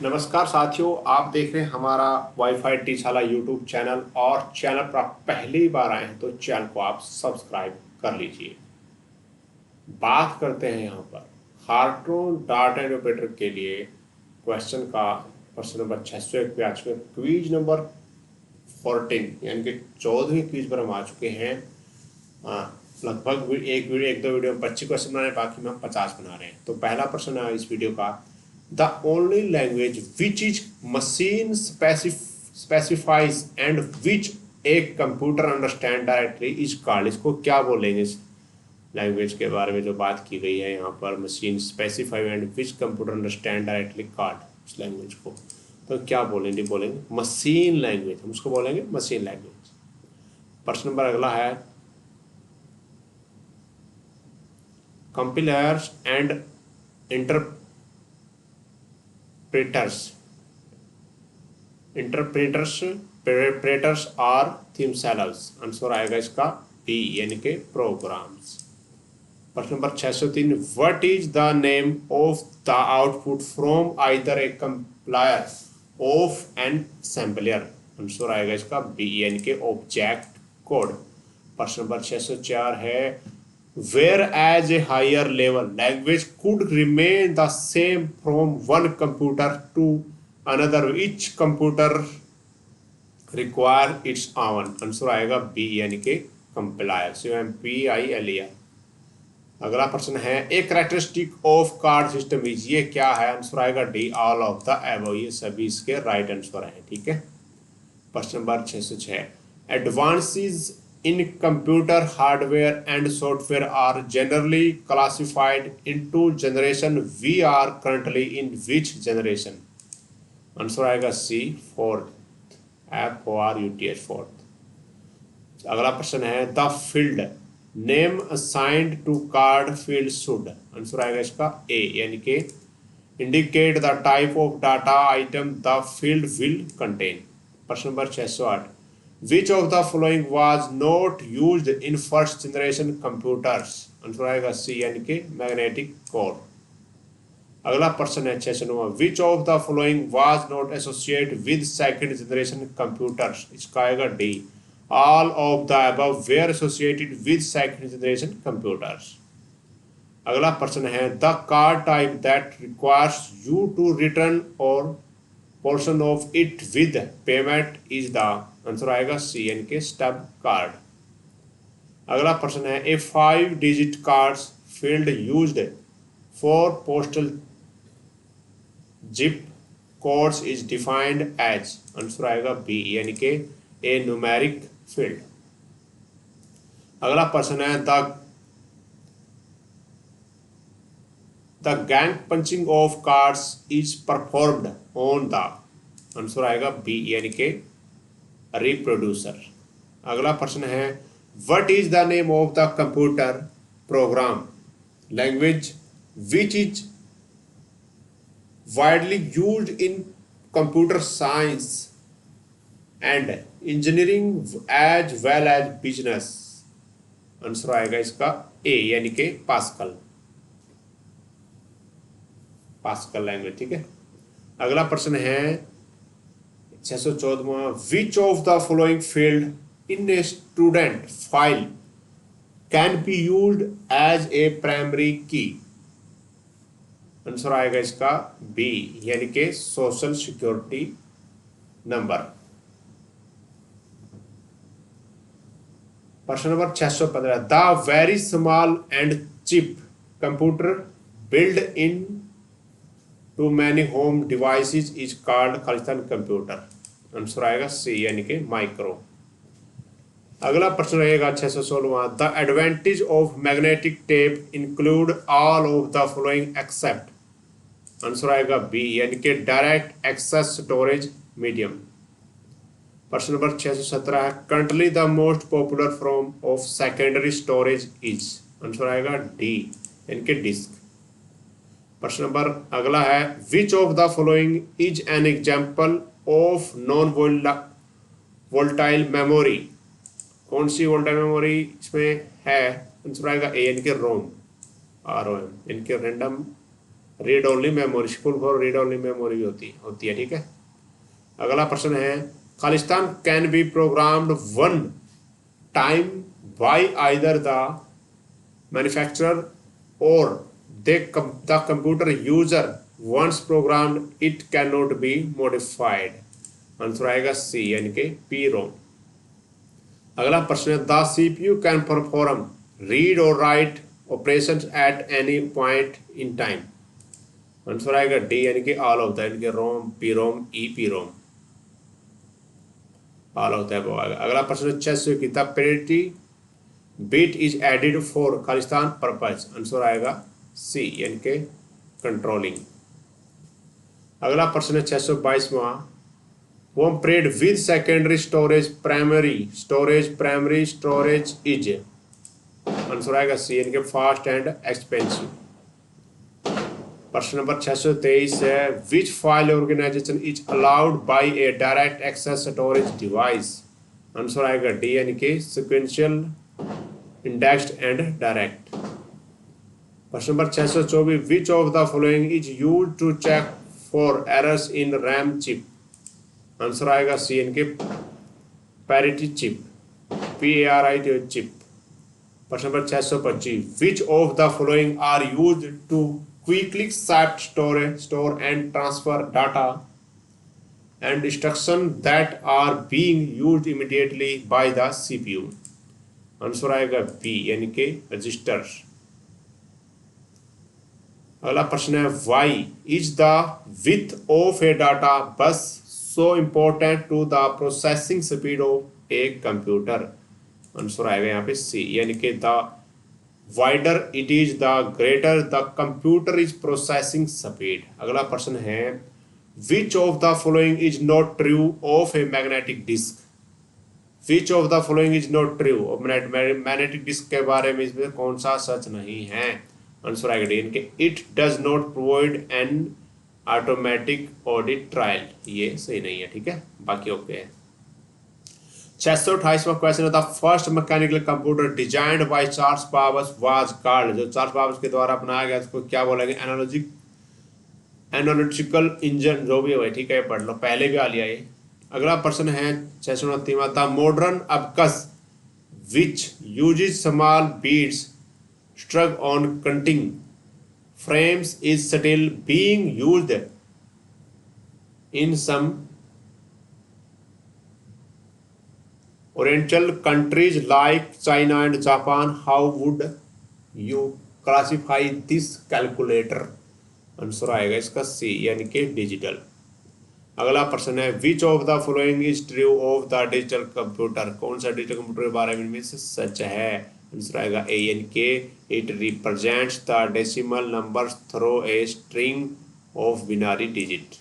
नमस्कार साथियों, आप देख रहे हैं हमारा वाईफाई टीशाला यूट्यूब चैनल। और चैनल पर आप पहली बार आए हैं तो चैनल को आप सब्सक्राइब कर लीजिए। बात करते हैं यहाँ पर हार्ट्रोन डार्ट एंड ऑपरेटर के लिए क्वेश्चन का प्रश्न नंबर 601 पे आ चुके हैं। क्विज नंबर 14 यानी कि 14वीं क्विज पर हम आ चुके हैं। लगभग एक दो वीडियो में 25 क्वेश्चन बना रहे हैं, बाकी में हम 50 बना रहे हैं। तो पहला प्रश्न है इस वीडियो का, the only language which is machine specifies and which a computer understand directly is called. इसको क्या बोलेंगे? इस लैंग्वेज के बारे में जो बात की गई है यहाँ पर, machine specify and which computer understand directly called, इस लैंग्वेज को तो क्या बोलेंगे? बोलेंगे मशीन लैंग्वेज, हम उसको बोलेंगे मशीन लैंग्वेज। प्रश्न नंबर अगला है, compilers and interpreters are themselves। Answer आएगा इसका बी यानी के प्रोग्राम्स। प्रश्न नंबर 603, what is the name of the output from either a compiler of an assembler. Answer आएगा इसका बी यानी के ऑब्जेक्ट कोड। प्रश्न नंबर 604 है, whereas a higher level language could remain the same from one computer to another, each computer require its own। Answer आएगा B यानी कि compiler, CMPILER। अगला प्रश्न है, a characteristic of card system is, ये क्या है? आंसर आएगा D, all of the above. ये सभी इसके राइट आंसर है। ठीक है। प्रश्न number 606, advances in computer hardware and software are generally classified into generation। we are currently in which generation? Answer आएगा सी, फोर्थ, FORUTH, फोर्थ। अगला प्रश्न है, the field name assigned to card field should. Answer आएगा इसका A यानी कि indicate the type of data item the field will contain. प्रश्न नंबर 608, Which of the following was not used in first generation computers? Answer आएगा C यानी कि magnetic core. अगला प्रश्न है 609, Which of the following was not associated with second generation computers? इसका आएगा D, all of the above were associated with second generation computers। अगला प्रश्न है, the card type that requires you to return or portion of it with payment is the। Answer आएगा C यानी कि stub card. अगला प्रश्न है, a 5 digit cards field used for postal zip codes is defined as. Answer आएगा B यानी कि a numeric field. अगला प्रश्न है, the gang punching of cards is performed on the. Answer आएगा बी यानी कि रिप्रोड्यूसर। अगला प्रश्न है, what is the name of the computer program language which is widely used in computer science and engineering as well as business. Answer आएगा इसका A यानी कि पास्कल, पास्कल लैंग्वेज। ठीक है। अगला प्रश्न है 614, which of the following field in a student file can be used as a primary key. Answer आएगा इसका बी यानी कि सोशल सिक्योरिटी नंबर। प्रश्न नंबर 615, the very small and cheap computer build in to many home devices is called खालिस्तान computer. Answer आएगा C यानी कि माइक्रो। अगला प्रश्न रहेगा 616, the advantage of magnetic tape include all of the following except. Answer आएगा बी यानी कि डायरेक्ट एक्सेस स्टोरेज मीडियम। प्रश्न नंबर 617 है, currently the most popular form of secondary storage is. Answer आएगा डी यानी कि डिस्क। प्रश्न नंबर अगला है, which of the following is an example of non volatile memory. कौन सी वोल्टाइल मेमोरी इसमें है? आंसर आएगा ए यानी कि रोम, ROM यानी कि read only memory, full for read only memory होती है, ठीक है। अगला प्रश्न है, खालिस्तान can be programmed one time by either the manufacturer or the computer user once programmed it can not be modified. Answer आएगा सी यानी कि पी रोम। अगला प्रश्न है, the CPU can perform read or write operations at any point in time. Answer आएगा D यानी कि all होता है, यानी कि ROM, P ROM, E P ROM, all होता है वो आएगा। अगला प्रश्न 600 की, the parity bit is added for खालिस्तान पर्पज। आंसर आएगा सी यानी कि कंट्रोलिंग। अगला प्रश्न है 622वां, वो compared with secondary storage primary storage is. Answer आएगा सी यानी कि फास्ट एंड एक्सपेंसिव। प्रश्न नंबर 623 है, which file organization is allowed by a direct access storage device. Answer आएगा डी यानी कि सिक्वेंशियल, इंडेक्स्ड एंड डायरेक्ट। प्रश्न number 624, which of the following is used to check for errors in RAM chip. Answer आएगा C यानी कि parity chip, PARIT chip. प्रश्न number 625, which of the following are used to quickly store and transfer data and instruction that are being used immediately by the CPU। Answer आएगा B यानी कि registers. अगला प्रश्न है, why is the width of a data bus so important to the processing speed of a computer. Answer आएगा यहाँ पे C यानी कि the wider it is the greater the computer is processing speed. अगला प्रश्न है, which of the following is not true of a magnetic disk. Which of the following is not true of magnetic disk के बारे में इसमें कौन सा सच नहीं है। आंसर आएगा डी यानी कि it does not provide an automatic audit trial. ये सही नहीं है, ठीक है, बाकी ओके है। 628वां क्वेश्चन है, the first mechanical computer designed by Charles Babar's was called. जो चार्ल्स बाबर्स के द्वारा बनाया गया उसको क्या बोलेंगे, एनालिटिकल इंजन, जो भी हो, ठीक है, पढ़ लो, पहले भी आ लिया ये। अगला प्रश्न है 629वां, the modern abacus which uses small beads struck on cutting frames is still being used in some Oriental countries like China and Japan. How would you classify this calculator? Answer आएगा इसका सी यानी कि डिजिटल। अगला प्रश्न है, which of the following is true of the digital computer. कौन सा digital computer के बारे में से सच है। आंसर आएगा ए यानी कि it represents the decimal numbers through a string of binary digit.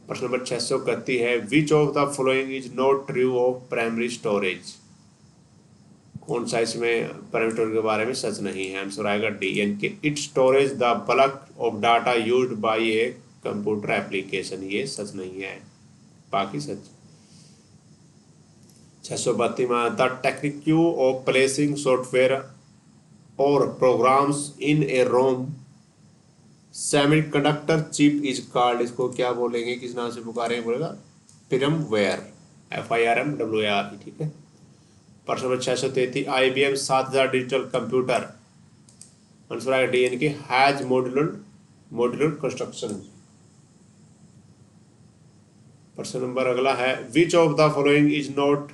प्रश्न नंबर 631 है, which of the following is not true of primary storage. कौन सा इसमें प्राइमरी स्टोरेज के बारे में सच नहीं है। आंसर आएगा डी यानी कि it storage the bulk of data used by a computer application. ये सच नहीं है, बाकी सच। 632 the technique of placing software और programs in a ROM semiconductor chip is called. इसको क्या बोलेंगे, किस नाम से पुकारेंगे, बोलेगा फिर्मवेयर, FIRMWARE, ठीक है। प्रश्न number 633, IBM 7000 digital computer. Answer आएगा डी यानी कि हैज मॉड्यूलर कंस्ट्रक्शन। प्रश्न नंबर अगला है, which of the following is not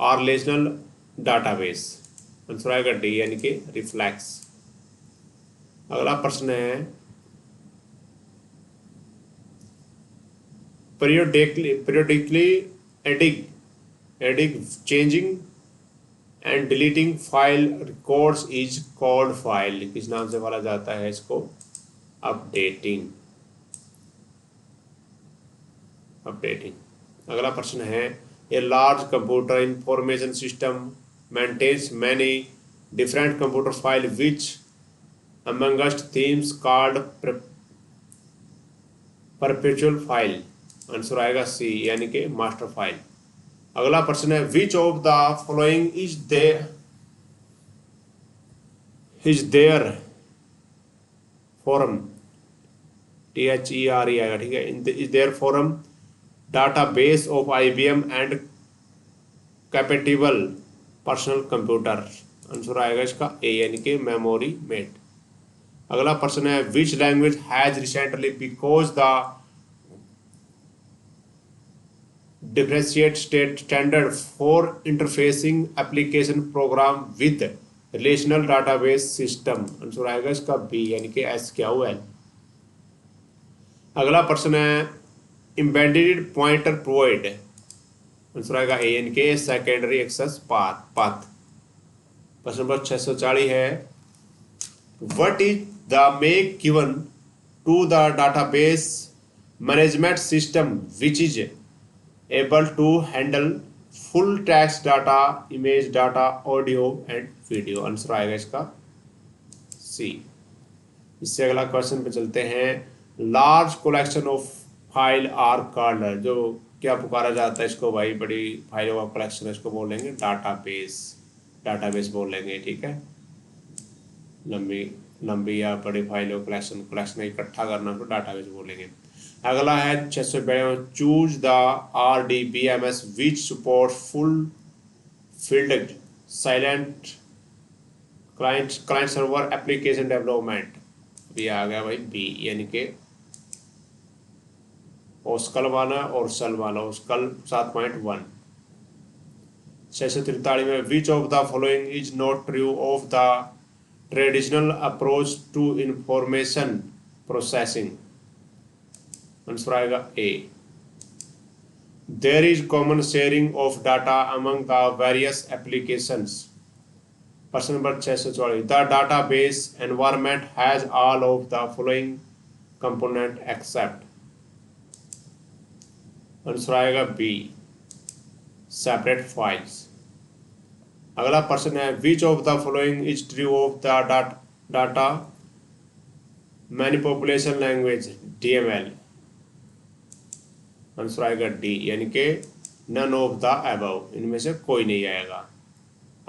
और रिलेशनल डाटाबेस। आंसर आएगा डी यानी कि रिफ्लेक्स। अगला प्रश्न है, periodically editing changing and deleting file records is called file। किस नाम से बोला जाता है इसको, अपडेटिंग। अगला प्रश्न है, A large computer information system maintains many different computer files which amongst themes called perpetual file। Answer आएगा सी यानी कि मास्टर फाइल। अगला प्रश्न है, which of the following is the is there forum, THERE आएगा, ठीक है। Is there forum database of IBM and compatible personal computer. Answer आएगा इसका ए यानी कि मेमोरी मेट। अगला प्रश्न है which language has recently because the differentiate state standard for interfacing application program with relational database system. Answer आएगा इसका B यानी कि SQL। अगला प्रश्न है एम्बेडेड पॉइंटर प्रोवाइड। आंसर आएगा ए यानी कि सेकेंडरी एक्सेस पाथ। प्रश्न नंबर 640 है what is the make given to the database management system which is able to handle full text data, image data, audio and video. Answer आएगा इसका C. इससे अगला क्वेश्चन पे चलते हैं large collection of file are called, जो क्या पुकारा जाता है इसको भाई, बड़ी फाइलों का कलेक्शन है, इसको बोलेंगे डाटाबेस बोलेंगे, ठीक है। लंबी या बड़ी फाइलों कलेक्शन इकट्ठा करना तो डाटाबेस बोलेंगे। अगला है 652 choose the RDBMS which support full field silent client server application development. ये आ गया भाई बी यानी कि ओस्कल वाला और सल वाला। ओस्कल 7.1। 643 में which of the following is not true of the traditional approach to information processing. Answer आएगा A. There is common sharing of data among the various applications. प्रश्न number 644 the database environment has all of the following component except. Answer आएगा B separate files. अगला प्रश्न है which of the following is true of the data manipulation language DML। Answer आएगा D यानी कि none of the above, इनमें से कोई नहीं आएगा।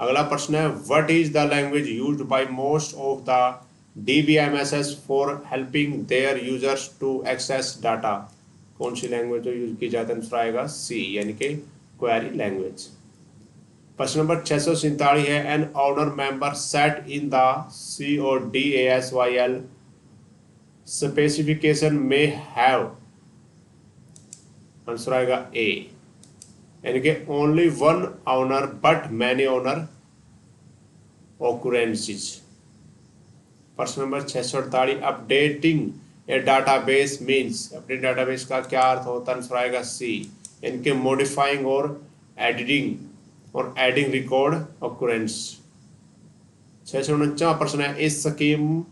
अगला प्रश्न है what is the language used by most of the DBMSs for helping their users to access data. कौन सी लैंग्वेज जो यूज की जाती है? आंसर आएगा सी यानी कि क्वेरी लैंग्वेज। प्रश्न नंबर 647 है an owner member set in the CODASYL specification में हैव। आंसर आएगा ए यानी कि only one owner but many owner occurrences. प्रश्न नंबर 648 updating a database means. Update database का क्या अर्थ होता है? आंसर आएगा सी इनके मॉडिफाइंग और एडिंग रिकॉर्ड ऑकरेंस। 649 प्रश्न है इस स्कीम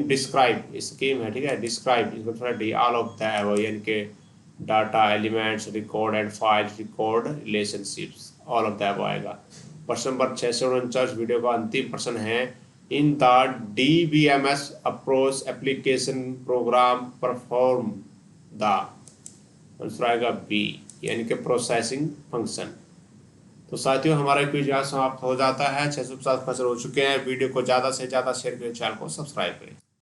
डिस्क्राइब। स्कीम है, ठीक है, डिस्क्राइब इसको थोड़ा D all of the above यानी कि data elements record and files record relationships all of the above आएगा। प्रश्न नंबर 649 वीडियो का अंतिम प्रश्न है in the DBMS approach application program perform the. Answer आएगा बी यानी कि प्रोसेसिंग फंक्शन। तो साथियों हमारा क्विज यहाँ समाप्त हो जाता है। 650 क्वेश्चन हो चुके हैं। वीडियो को ज़्यादा से ज़्यादा शेयर करें, चैनल को सब्सक्राइब करें।